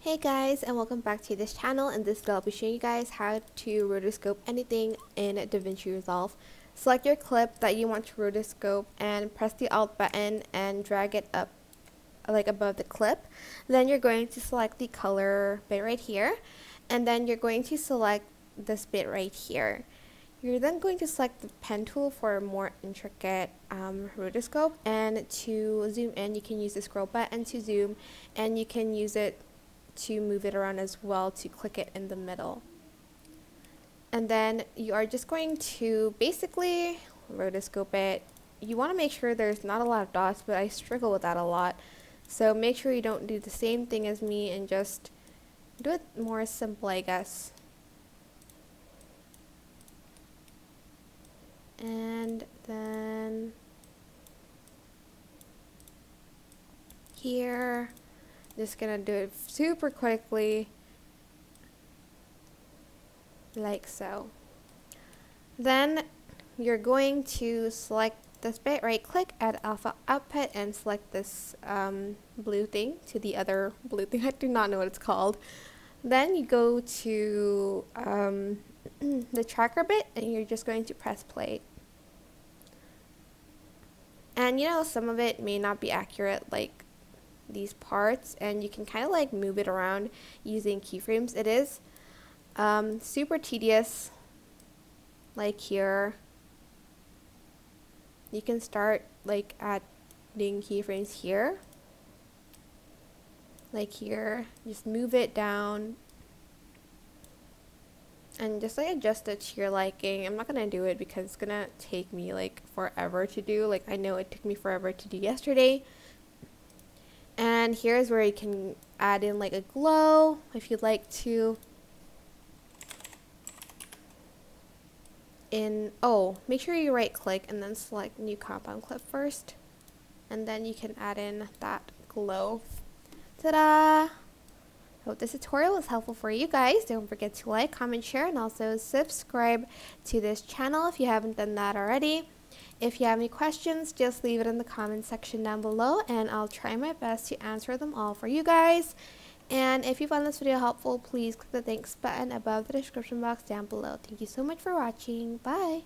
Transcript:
Hey guys, and welcome back to this channel. In this video I'll be showing you guys how to rotoscope anything in DaVinci Resolve. Select your clip that you want to rotoscope and press the Alt button and drag it up like above the clip. Then you're going to select the color bit right here, and then you're going to select this bit right here. You're then going to select the pen tool for a more intricate rotoscope, and to zoom in you can use the scroll button to zoom, and you can use it to move it around as well to click it in the middle. And then you are just going to basically rotoscope it. You want to make sure there's not a lot of dots, but I struggle with that a lot. So make sure you don't do the same thing as me and just do it more simple, I guess. And then here, just gonna do it super quickly, like so. Then you're going to select this bit, right click, add alpha output, and select this blue thing to the other blue thing. I do not know what it's called. Then you go to the tracker bit, and you're just going to press play. And you know, some of it may not be accurate, like these parts, and you can kind of like move it around using keyframes. It is super tedious, like here. You can start like adding keyframes here, like here. Just move it down and just like adjust it to your liking. I'm not gonna do it because it's gonna take me like forever to do. Like I know it took me forever to do yesterday. And here's where you can add in like a glow if you'd like to. Make sure you right click and then select new compound clip first, and then you can add in that glow. Ta-da! Hope this tutorial was helpful for you guys. Don't forget to like, comment, share, and also subscribe to this channel if you haven't done that already. If you have any questions, just leave it in the comment section down below, and I'll try my best to answer them all for you guys. And if you found this video helpful, please click the thanks button above the description box down below. Thank you so much for watching. Bye!